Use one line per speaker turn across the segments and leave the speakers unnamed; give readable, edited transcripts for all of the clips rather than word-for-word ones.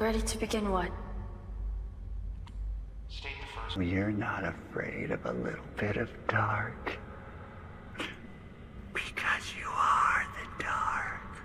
Ready to begin what?
You're not afraid of a little bit of dark. Because you are the dark.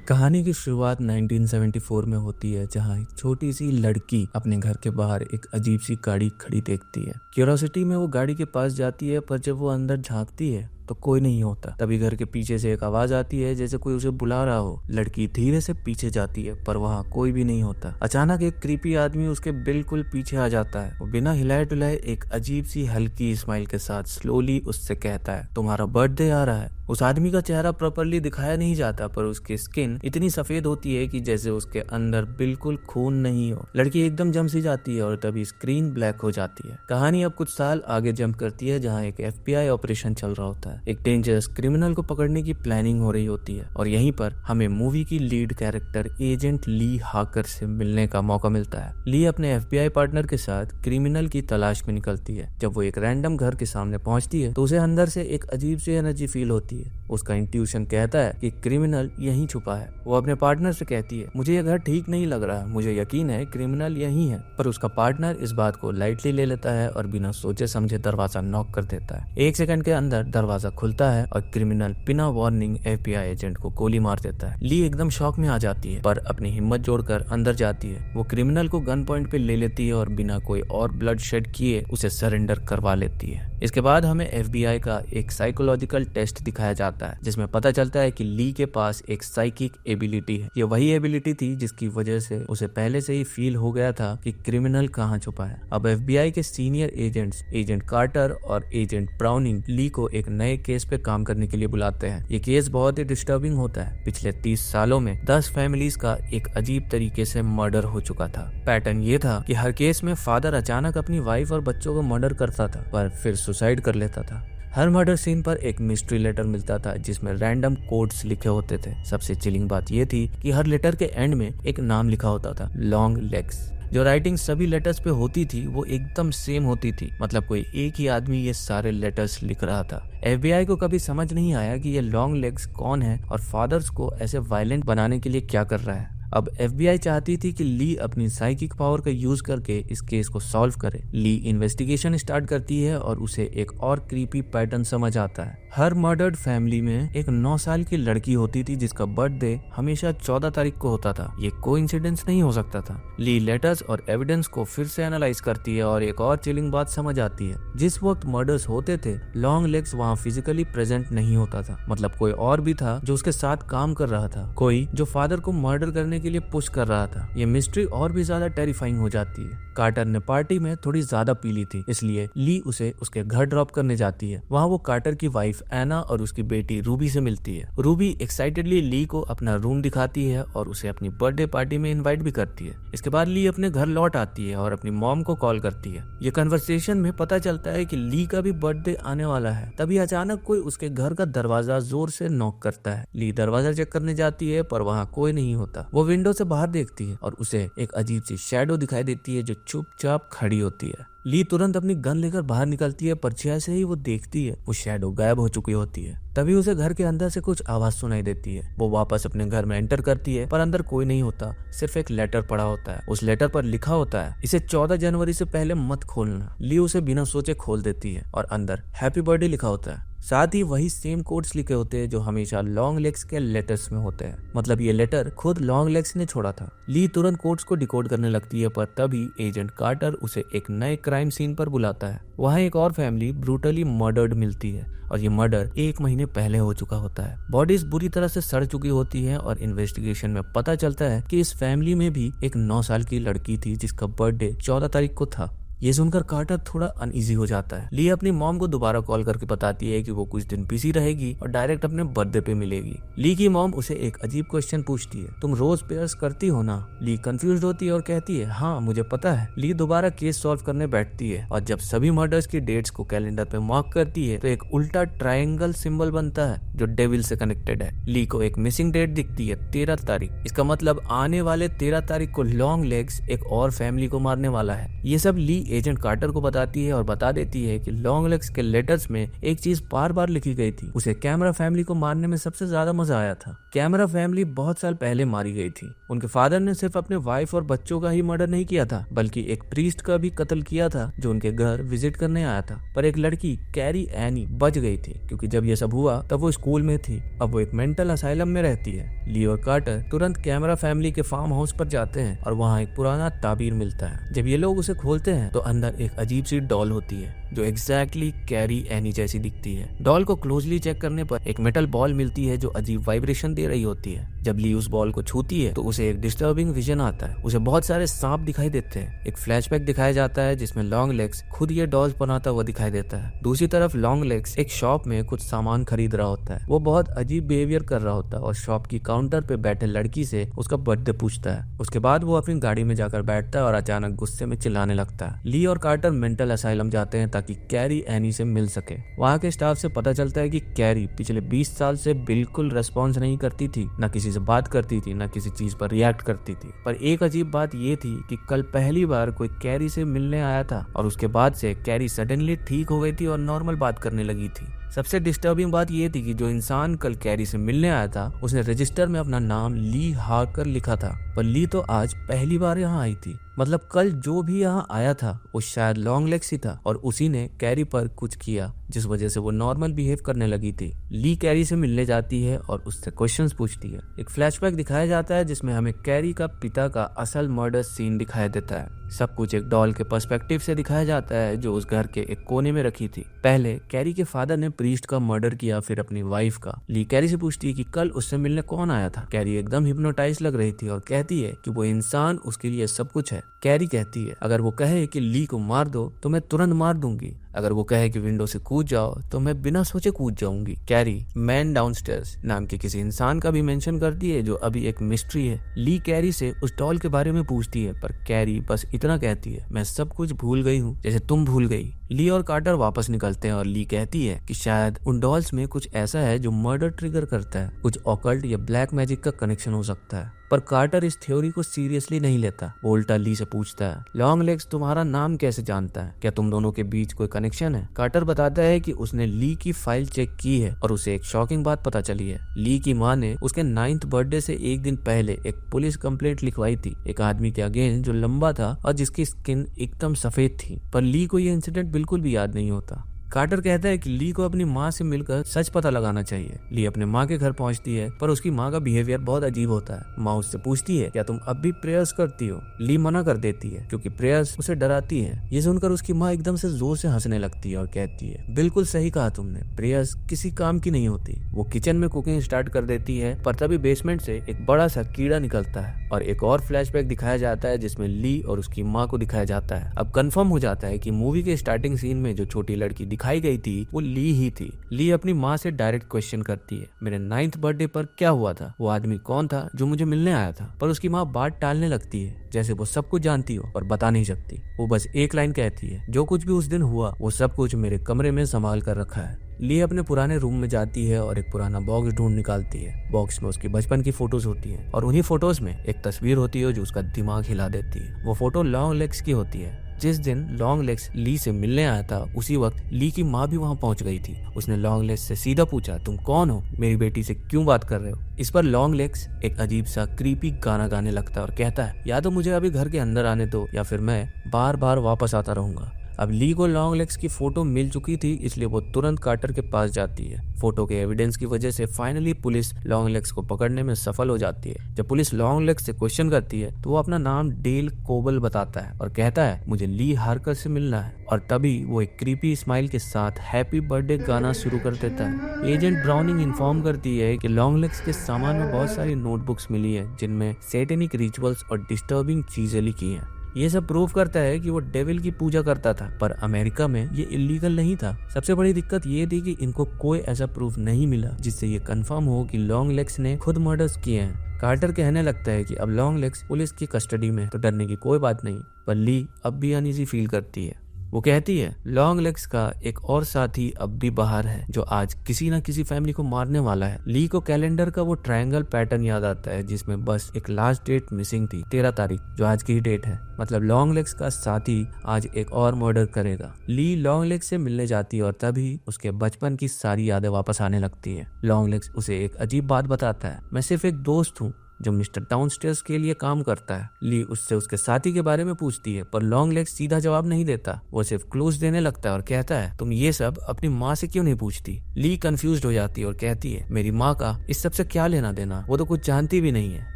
कहानी की शुरुआत 1974 में होती है, जहां एक छोटी सी लड़की अपने घर के बाहर एक अजीब सी गाड़ी खड़ी देखती है। क्यूरियोसिटी में वो गाड़ी के पास जाती है, पर जब वो अंदर झांकती है तो कोई नहीं होता। तभी घर के पीछे से एक आवाज आती है, जैसे कोई उसे बुला रहा हो। लड़की धीरे से पीछे जाती है, पर वहाँ कोई भी नहीं होता। अचानक एक क्रीपी आदमी उसके बिल्कुल पीछे आ जाता है। वो बिना हिलाए डुलाए एक अजीब सी हल्की स्माइल के साथ स्लोली उससे कहता है, तुम्हारा बर्थडे आ रहा है। उस आदमी का चेहरा प्रॉपरली दिखाया नहीं जाता, पर उसकी स्किन इतनी सफेद होती है कि जैसे उसके अंदर बिल्कुल खून नहीं हो। लड़की एकदम जम सी जाती है और तभी स्क्रीन ब्लैक हो जाती है। कहानी अब कुछ साल आगे जंप करती है, जहाँ एक FBI ऑपरेशन चल रहा होता है। एक डेंजरस क्रिमिनल को पकड़ने की प्लानिंग हो रही होती है, और यहीं पर हमें मूवी की लीड कैरेक्टर एजेंट ली हाकर से मिलने का मौका मिलता है। ली अपने FBI पार्टनर के साथ क्रिमिनल की तलाश में निकलती है। जब वो एक रैंडम घर के सामने पहुंचती है तो उसे अंदर से एक अजीब सी एनर्जी फील होती है। उसका इंट्यूशन कहता है कि क्रिमिनल यहीं छुपा है। वो अपने पार्टनर से कहती है, मुझे यह घर ठीक नहीं लग रहा, मुझे यकीन है क्रिमिनल यहीं है। पर उसका पार्टनर इस बात को लाइटली ले लेता है और बिना सोचे समझे दरवाजा नॉक कर देता है। 1 सेकंड के अंदर दरवाजा खुलता है और क्रिमिनल बिना वार्निंग FBI एजेंट को गोली मार देता है। ली एकदम शॉक में आ जाती है, पर अपनी हिम्मत जोड़कर अंदर जाती है। वो क्रिमिनल को गन पॉइंट पे ले लेती है और बिना कोई और ब्लड शेड किए उसे सरेंडर करवा लेती है। इसके बाद हमें FBI का एक साइकोलॉजिकल टेस्ट दिखाया जाता है, जिसमें पता चलता है कि ली के पास एक साइकिक एबिलिटी है। ये वही एबिलिटी थी जिसकी वजह से उसे पहले से ही फील हो गया था कि क्रिमिनल कहाँ छुपा है। अब FBI के सीनियर एजेंट्स एजेंट कार्टर और एजेंट ब्राउनिंग ली को एक नए केस पे काम करने के लिए बुलाते हैं। ये केस बहुत ही डिस्टर्बिंग होता है। पिछले 30 सालों में 10 फैमिलीज का एक अजीब तरीके से मर्डर हो चुका था। पैटर्न ये था कि हर केस में फादर अचानक अपनी वाइफ और बच्चों को मर्डर करता था, पर फिर सुसाइड कर लेता था। हर मर्डर सीन पर एक मिस्ट्री लेटर मिलता था, जिसमें रैंडम कोड्स लिखे होते थे। सबसे चिलिंग बात यह थी कि हर लेटर के एंड में एक नाम लिखा होता था, लॉन्ग लेग्स। जो राइटिंग सभी लेटर्स पे होती थी वो एकदम सेम होती थी। मतलब कोई एक ही आदमी ये सारे लेटर्स लिख रहा था। FBI को कभी समझ नहीं आया कि ये लॉन्ग लेग्स कौन है और फादर्स को ऐसे वायलेंट बनाने के लिए क्या कर रहा है। अब FBI चाहती थी कि ली अपनी साइकिक पावर का यूज करके इस केस को सॉल्व करे। ली इन्वेस्टिगेशन स्टार्ट करती है और उसे एक और क्रीपी पैटर्न समझ आता है। हर मर्डर्ड फैमिली में एक 9 साल की लड़की होती थी जिसका बर्थडे हमेशा 14 तारीख को होता था। ये कोइंसिडेंस नहीं हो सकता था। ली लेटर्स और एविडेंस को फिर से एनालाइज करती है और एक और चिलिंग बात समझ आती है। जिस वक्त मर्डर्स होते थे, लॉन्ग लेग्स वहाँ फिजिकली प्रेजेंट नहीं होता था। मतलब कोई और भी था जो उसके साथ काम कर रहा था, कोई जो फादर को मर्डर करने के लिए पुश कर रहा था। ये मिस्ट्री और भी ज्यादा टेरिफाइंग हो जाती है। कार्टर ने पार्टी में थोड़ी ज्यादा पी ली थी, इसलिए ली उसे उसके घर ड्रॉप करने जाती है। वहाँ वो कार्टर की वाइफ एना और उसकी बेटी रूबी से मिलती है। रूबी एक्साइटेडली ली को अपना रूम दिखाती है और उसे अपनी बर्थडे पार्टी में इनवाइट भी करती है। इसके बाद ली अपने घर लौट आती है और अपनी मॉम को कॉल करती है। ये कन्वर्सेशन में पता चलता है कि ली का भी बर्थडे आने वाला है। तभी अचानक कोई उसके घर का दरवाजा जोर से नॉक करता है। ली दरवाजा चेक करने जाती है, पर वहाँ कोई नहीं होता। वो विंडो से बाहर देखती है और उसे एक अजीब सी शैडो दिखाई देती है जो चुपचाप खड़ी होती है। ली तुरंत अपनी गन लेकर बाहर निकलती है, पर जैसे ही वो देखती है वो शैडो गायब हो चुकी होती है। तभी उसे घर के अंदर से कुछ आवाज सुनाई देती है। वो वापस अपने घर में एंटर करती है, पर अंदर कोई नहीं होता। सिर्फ एक लेटर पड़ा होता है। उस लेटर पर लिखा होता है, इसे 14 जनवरी से पहले मत खोलना। ली उसे बिना सोचे खोल देती है और अंदर हैप्पी बर्थडे लिखा होता है। साथ ही वही सेम कोड्स लिखे होते हैं जो हमेशा लॉन्ग लेग्स के लेटर्स में होते हैं। मतलब ये लेटर खुद लॉन्ग लेग्स ने छोड़ा था। ली तुरंत कोड्स को डिकोड करने लगती है, पर तभी एजेंट कार्टर उसे एक नए क्राइम सीन पर बुलाता है। वहाँ एक और फैमिली ब्रूटली मर्डर्ड मिलती है और ये मर्डर 1 महीने पहले हो चुका होता है। बॉडीज बुरी तरह से सड़ चुकी होती है और इन्वेस्टिगेशन में पता चलता है कि इस फैमिली में भी एक 9 साल की लड़की थी जिसका बर्थडे 14 तारीख को था। ये सुनकर कार्टर थोड़ा अनईजी हो जाता है। ली अपनी मॉम को दोबारा कॉल करके बताती है कि वो कुछ दिन बिजी रहेगी और डायरेक्ट अपने बर्थडे पे मिलेगी। ली की मॉम उसे एक अजीब क्वेश्चन पूछती है, तुम रोज प्रेयर्स करती हो ना? ली कंफ्यूज होती है और कहती है, हाँ मुझे पता है। ली दोबारा केस सॉल्व करने बैठती है और जब सभी मर्डर्स की डेट्स को कैलेंडर पे मार्क करती है तो एक उल्टा ट्रायंगल सिंबल बनता है जो डेविल से कनेक्टेड है। ली को एक मिसिंग डेट दिखती है, 13 तारीख। इसका मतलब आने वाले 13 तारीख को लॉन्ग लेग्स एक और फैमिली को मारने वाला है। ये सब ली एजेंट कार्टर को बताती है और बता देती है कि लॉन्ग लेग्स के लेटर्स में एक चीज बार बार लिखी गई थी, उसे कैमरा फैमिली को मारने में सबसे ज्यादा मजा आया था। कैमरा फैमिली बहुत साल पहले मारी गई थी। उनके फादर ने सिर्फ अपने वाइफ और बच्चों का ही मर्डर नहीं किया था, बल्कि एक प्रीस्ट का भी कत्ल किया था जो उनके घर विजिट करने आया था। पर एक लड़की कैरी एनी बच गई थी, क्योंकि जब ये सब हुआ तब वो स्कूल में थी। अब वो एक मेंटल असाइलम में रहती है। ली और कार्टर तुरंत कैमरा फैमिली के फार्म हाउस पर जाते हैं और वहाँ एक पुराना ताबीर मिलता है। जब ये लोग उसे खोलते हैं तो अंदर एक अजीब सी डॉल होती है जो एग्जैक्टली कैरी एनी जैसी दिखती है। डॉल को क्लोजली चेक करने पर एक मेटल बॉल मिलती है जो अजीब वाइब्रेशन दे रही होती है। जब ली उस बॉल को छूती है तो उसे एक डिस्टर्बिंग विजन आता है। उसे बहुत सारे सांप दिखाई देते हैं। एक फ्लैशबैक दिखाया जाता है जिसमें लॉन्ग लेग्स खुद ये डॉल्स बनाता हुआ दिखाई देता है। दूसरी तरफ लॉन्ग लेग्स एक शॉप में कुछ सामान खरीद रहा होता है। वो बहुत अजीब बिहेवियर कर रहा होता है और शॉप की काउंटर पे बैठे लड़की से उसका बर्थडे पूछता है। उसके बाद वो अपनी गाड़ी में जाकर बैठता है और अचानक गुस्से में चिल्लाने लगता है। ली और कार्टर मेंटल असाइलम जाते हैं ताकि कैरी एनी से मिल सके। वहाँ के स्टाफ से पता चलता है कि कैरी पिछले 20 साल से बिल्कुल रेस्पॉन्स नहीं करती थी, न किसी से बात करती थी, न किसी चीज पर रिएक्ट करती थी। पर एक अजीब बात ये थी कि कल पहली बार कोई कैरी से मिलने आया था और उसके बाद से कैरी सडनली ठीक हो गई थी और नॉर्मल बात करने लगी थी। सबसे डिस्टर्बिंग बात यह थी कि जो इंसान कल कैरी से मिलने आया था उसने रजिस्टर में अपना नाम ली हार्कर लिखा था, पर ली तो आज पहली बार यहाँ आई थी। मतलब कल जो भी यहाँ आया था वो शायद लॉन्ग लेग्स ही था और उसी ने कैरी पर कुछ किया जिस वजह से वो नॉर्मल बिहेव करने लगी थी। ली कैरी से मिलने जाती है और उससे क्वेश्चंस पूछती है। एक फ्लैशबैक दिखाया जाता है जिसमें हमें कैरी का पिता का असल मर्डर सीन दिखाया देता है। सब कुछ एक डॉल के पर्सपेक्टिव से दिखाया जाता है जो उस घर के एक कोने में रखी थी। पहले कैरी के फादर ने प्रीस्ट का मर्डर किया, फिर अपनी वाइफ का। ली कैरी से पूछती है कि कल उससे मिलने कौन आया था। कैरी एकदम हिप्नोटाइज लग रही थी और कहती है कि वो इंसान उसके लिए सब कुछ है। कैरी कहती है अगर वो कहे कि ली को मार दो तो मैं तुरंत मार दूंगी, अगर वो कहे कि विंडो से कूद जाओ तो मैं बिना सोचे कूद जाऊंगी। कैरी मैन डाउनस्टेयर्स नाम के किसी इंसान का भी मेंशन करती है जो अभी एक मिस्ट्री है। ली कैरी से उस डॉल के बारे में पूछती है पर कैरी बस इतना कहती है मैं सब कुछ भूल गई हूँ जैसे तुम भूल गई। ली और कार्टर वापस निकलते हैं और ली कहती है कि शायद उन डॉल्स में कुछ ऐसा है जो मर्डर ट्रिगर करता है, कुछ ऑकल्ट या ब्लैक मैजिक का कनेक्शन हो सकता है। पर कार्टर इस थ्योरी को सीरियसली नहीं लेता। वो उल्टा ली से पूछता है लॉन्ग लेग्स तुम्हारा नाम कैसे जानता है, क्या तुम दोनों के बीच कोई कनेक्शन है। कार्टर बताता है कि उसने ली की फाइल चेक की है और उसे एक शॉकिंग बात पता चली है। ली की माँ ने उसके 9th बर्थडे से एक दिन पहले एक पुलिस कंप्लेंट लिखवाई थी एक आदमी के अगेंस्ट जो लंबा था और जिसकी स्किन एकदम सफेद थी। पर ली को ये इंसिडेंट बिल्कुल भी याद नहीं होता। कार्टर कहता है कि ली को अपनी माँ से मिलकर सच पता लगाना चाहिए। ली अपने माँ के घर पहुंचती है पर उसकी माँ का बिहेवियर बहुत अजीब होता है। माँ उससे पूछती है क्या तुम अब भी प्रेयर्स करती हो। ली मना कर देती है क्योंकि प्रेयर्स उसे डराती है। ये सुनकर उसकी माँ एकदम से जोर से हंसने लगती है और कहती है बिल्कुल सही कहा तुमने, प्रेयर्स किसी काम की नहीं होती। वो किचन में कुकिंग स्टार्ट कर देती है पर तभी बेसमेंट से एक बड़ा सा कीड़ा निकलता है और एक और फ्लैशबैक दिखाया जाता है जिसमें ली और उसकी माँ को दिखाया जाता है। अब कंफर्म हो जाता है कि मूवी के स्टार्टिंग सीन में जो छोटी लड़की दिखाई गई थी वो ली ही थी। ली अपनी माँ से डायरेक्ट क्वेश्चन करती है मेरे 9th बर्थडे पर क्या हुआ था, वो आदमी कौन था जो मुझे मिलने आया था। पर उसकी माँ बात टालने लगती है जैसे वो सब कुछ जानती हो और बता नहीं सकती। वो बस एक लाइन कहती है जो कुछ भी उस दिन हुआ वो सब कुछ मेरे कमरे में संभाल कर रखा है। ली अपने पुराने रूम में जाती है और एक पुराना बॉक्स ढूंढ निकालती है। बॉक्स में उसकी बचपन की फोटोज होती हैं और उन्हीं फोटोज में एक तस्वीर होती है जो उसका दिमाग हिला देती है। वो फोटो लॉन्ग लेग्स की होती है। जिस दिन लॉन्ग लेग्स ली से मिलने आया था उसी वक्त ली की माँ भी वहाँ पहुँच गई थी। उसने लॉन्ग लेग्स से सीधा पूछा तुम कौन हो, मेरी बेटी से क्यों बात कर रहे हो। इस पर लॉन्ग लेग्स एक अजीब सा क्रीपी गाना गाने लगता है और कहता है या तो मुझे अभी घर के अंदर आने दो या फिर मैं बार बार वापस आता रहूंगा। अब ली को लॉन्ग लेग्स की फोटो मिल चुकी थी इसलिए वो तुरंत कार्टर के पास जाती है। फोटो के एविडेंस की वजह से फाइनली पुलिस लॉन्ग लेग्स को पकड़ने में सफल हो जाती है। जब पुलिस लॉन्ग लेग्स से क्वेश्चन करती है तो वो अपना नाम डेल कोबल बताता है और कहता है मुझे ली हार्कर से मिलना है। और तभी वो एक क्रीपी स्माइल के साथ हैप्पी बर्थडे गाना शुरू कर देता है। एजेंट ब्राउनिंग इन्फॉर्म करती है कि लॉन्ग लेग्स के सामान में बहुत सारी नोटबुक्स मिली है जिनमें सैटेनिक रिचुअल्स और डिस्टर्बिंग चीजें लिखी हैं। ये सब प्रूव करता है कि वो डेविल की पूजा करता था, पर अमेरिका में ये इलीगल नहीं था। सबसे बड़ी दिक्कत ये थी कि इनको कोई ऐसा प्रूफ नहीं मिला जिससे ये कंफर्म हो कि लॉन्ग लेग्स ने खुद मर्डर्स किए हैं। कार्टर कहने लगता है कि अब लॉन्ग लेग्स पुलिस की कस्टडी में तो डरने की कोई बात नहीं, पर ली अब भी अनईजी फील करती है। वो कहती है लॉन्ग लेग्स का एक और साथी अब भी बाहर है जो आज किसी न किसी फैमिली को मारने वाला है। ली को कैलेंडर का वो ट्रायंगल पैटर्न याद आता है जिसमें बस एक लास्ट डेट मिसिंग थी, 13 तारीख, जो आज की ही डेट है। मतलब लॉन्ग लेग्स का साथी आज एक और मर्डर करेगा। ली लॉन्ग लेग्स से मिलने जाती है और तभी उसके बचपन की सारी यादें वापस आने लगती है। लॉन्ग लेग्स उसे एक अजीब बात बताता है, मैं सिर्फ एक दोस्त हूँ जो मिस्टर डाउनस्टेयर्स के लिए काम करता है। ली उससे उसके साथी के बारे में पूछती है पर लॉन्ग लेग्स सीधा जवाब नहीं देता। वो सिर्फ क्लूज देने लगता है और कहता है तुम ये सब अपनी माँ से क्यों नहीं पूछती। ली कंफ्यूज्ड हो जाती है और कहती है मेरी माँ का इस सब से क्या लेना देना, वो तो कुछ जानती भी नहीं है।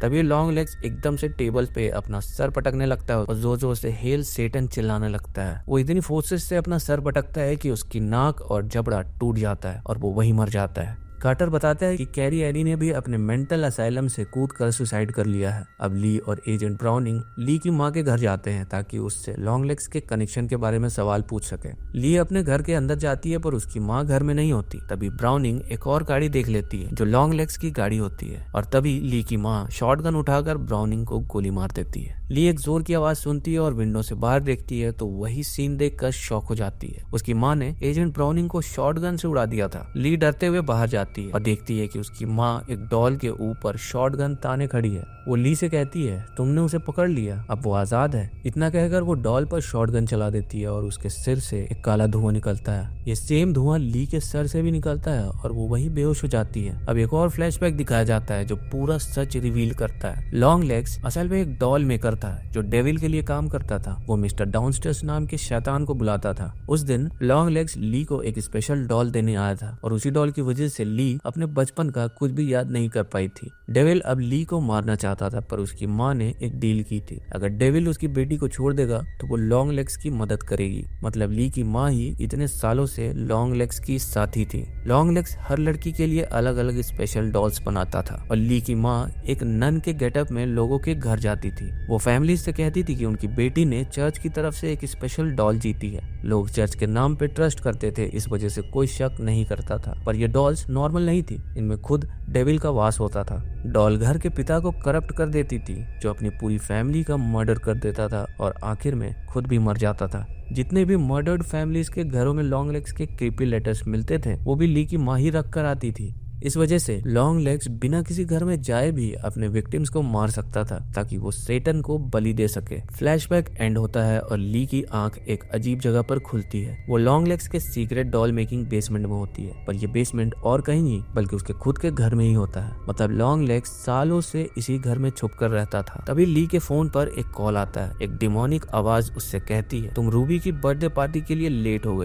तभी लॉन्ग लेग्स एकदम से टेबल पे अपना सर पटकने लगता है और जोर जोर से हेल सेटन चिल्लाने लगता है। वो इतनी फोर्सेस से अपना सर पटकता है कि उसकी नाक और जबड़ा टूट जाता है और वो वहीं मर जाता है। कार्टर बताता है कि कैरी एडी ने भी अपने मेंटल असाइलम से कूदकर सुसाइड कर लिया है। अब ली और एजेंट ब्राउनिंग ली की मां के घर जाते हैं ताकि उससे लॉन्ग लेग्स के कनेक्शन के बारे में सवाल पूछ सके। ली अपने घर के अंदर जाती है पर उसकी मां घर में नहीं होती। तभी ब्राउनिंग एक और गाड़ी देख लेती है जो लॉन्ग लेग्स की गाड़ी होती है और तभी ली की मां शॉटगन उठाकर ब्राउनिंग को गोली मार देती है। ली एक जोर की आवाज सुनती है और विंडो से बाहर देखती है तो वही सीन देखकर शॉक हो जाती है। उसकी मां ने एजेंट ब्राउनिंग को शॉटगन से उड़ा दिया था। ली डरते हुए बाहर जाती है और देखती है कि उसकी माँ एक डॉल के ऊपर शॉटगन ताने खड़ी है। वो ली से कहती है तुमने उसे पकड़ लिया, अब वो आजाद है। इतना कहकर वो डॉल पर शॉटगन चला देती है और उसके सिर से एक काला धुआं निकलता है। ये सेम धुआं ली के सर से भी निकलता है और वो वही बेहोश हो जाती है। अब एक और फ्लैशबैक दिखाया जाता है जो पूरा सच रिवील करता है। लॉन्ग लेग्स असल में एक डॉल मेकर था जो डेविल के लिए काम करता था। वो मिस्टर डाउनस्टेयर्स नाम के शैतान को बुलाता था। उस दिन लॉन्ग लेग्स ली को एक स्पेशल डॉल देने आया था और उसी डॉल की वजह से ली अपने बचपन का कुछ भी याद नहीं कर पाई थी। डेविल अब ली को मारना चाहता था पर उसकी माँ ने एक डील की थी, अगर डेविल उसकी बेटी को छोड़ देगा तो वो लॉन्ग लेग्स की मदद करेगी। मतलब ली की माँ ही इतने सालों से लॉन्ग लेग्स की साथी थी। लॉन्ग लेग्स हर लड़की के लिए अलग अलग स्पेशल डॉल्स बनाता था और ली की माँ एक नन के गेटअप में लोगों के घर जाती थी। वो फैमिली से कहती थी कि उनकी बेटी ने चर्च की तरफ से एक स्पेशल डॉल जीती है। लोग चर्च के नाम पे ट्रस्ट करते थे, इस वजह से कोई शक नहीं करता था। पर ये डॉल्स नॉर्मल नहीं थी, इनमें खुद डेविल का वास होता था। डॉल घर के पिता को करप्ट कर देती थी जो अपनी पूरी फैमिली का मर्डर कर देता था और आखिर में खुद भी मर जाता था। जितने भी मर्डर्ड फैमिलीज के घरों में लॉन्ग लेग्स के क्रीपी लेटर्स मिलते थे वो भी ली की माँ ही रख कर आती थी। इस वजह से लॉन्ग लेग्स बिना किसी घर में जाए भी अपने विक्टिम्स को मार सकता था ताकि वो सेटन को बलि दे सके। फ्लैशबैक एंड होता है और ली की आंख एक अजीब जगह पर खुलती है। वो लॉन्ग लेग्स के सीक्रेट डॉल मेकिंग बेसमेंट में होती है, पर ये बेसमेंट और कहीं नहीं बल्कि उसके खुद के घर में ही होता है। मतलब लॉन्ग लेग्स सालों से इसी घर में छुप कर रहता था। तभी ली के फोन पर एक कॉल आता है। एक डिमोनिक आवाज उससे कहती है तुम रूबी की बर्थडे पार्टी के लिए लेट हो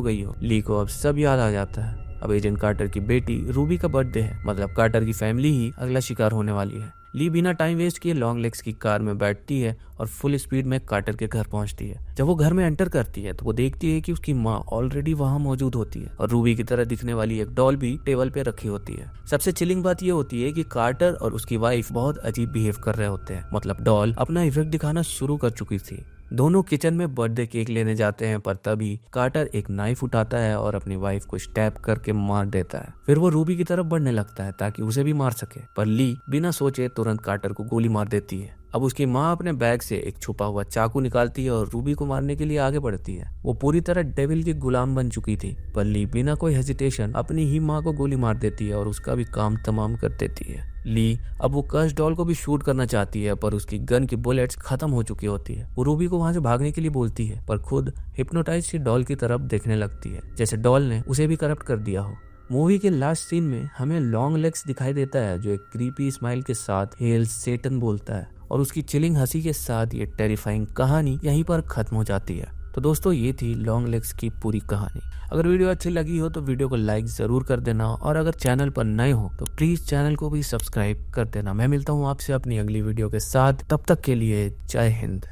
गई हो। ली को अब सब याद आ जाता है। अब एजेंट कार्टर की बेटी रूबी का बर्थडे है, मतलब कार्टर की फैमिली ही अगला शिकार होने वाली है। ली बिना टाइम वेस्ट किए लॉन्ग लेग्स की कार में बैठती है और फुल स्पीड में कार्टर के घर पहुंचती है। जब वो घर में एंटर करती है तो वो देखती है कि उसकी माँ ऑलरेडी वहां मौजूद होती है और रूबी की तरह दिखने वाली एक डॉल भी टेबल पे रखी होती है। सबसे चिलिंग बात ये होती है कि कार्टर और उसकी वाइफ बहुत अजीब बिहेव कर रहे होते हैं। मतलब डॉल अपना इफेक्ट दिखाना शुरू कर चुकी थी। दोनों किचन में बर्थडे केक लेने जाते हैं पर तभी कार्टर एक नाइफ उठाता है और अपनी वाइफ को स्टैब करके मार देता है। फिर वो रूबी की तरफ बढ़ने लगता है ताकि उसे भी मार सके, पर ली बिना सोचे तुरंत कार्टर को गोली मार देती है। अब उसकी माँ अपने बैग से एक छुपा हुआ चाकू निकालती है और रूबी को मारने के लिए आगे बढ़ती है। वो पूरी तरह डेविल की गुलाम बन चुकी थी, पर ली बिना कोई हेजिटेशन अपनी ही माँ को गोली मार देती है और उसका भी काम तमाम कर देती है। ली अब वो कर्स डॉल को भी शूट करना चाहती है पर उसकी गन की बुलेट्स खत्म हो चुकी होती है। वो रूबी को वहां से भागने के लिए बोलती है पर खुद हिप्नोटाइज की डॉल की तरफ देखने लगती है जैसे डॉल ने उसे भी करप्ट कर दिया हो। मूवी के लास्ट सीन में हमें लॉन्ग लेग्स दिखाई देता है जो एक क्रीपी स्माइल के साथ हेल सेटन बोलता है और उसकी चिलिंग हंसी के साथ ये टेरिफाइंग कहानी यहीं पर खत्म हो जाती है। तो दोस्तों ये थी लॉन्ग लेग्स की पूरी कहानी। अगर वीडियो अच्छी लगी हो तो वीडियो को लाइक जरूर कर देना और अगर चैनल पर नए हो तो प्लीज चैनल को भी सब्सक्राइब कर देना। मैं मिलता हूँ आपसे अपनी अगली वीडियो के साथ, तब तक के लिए जय हिंद।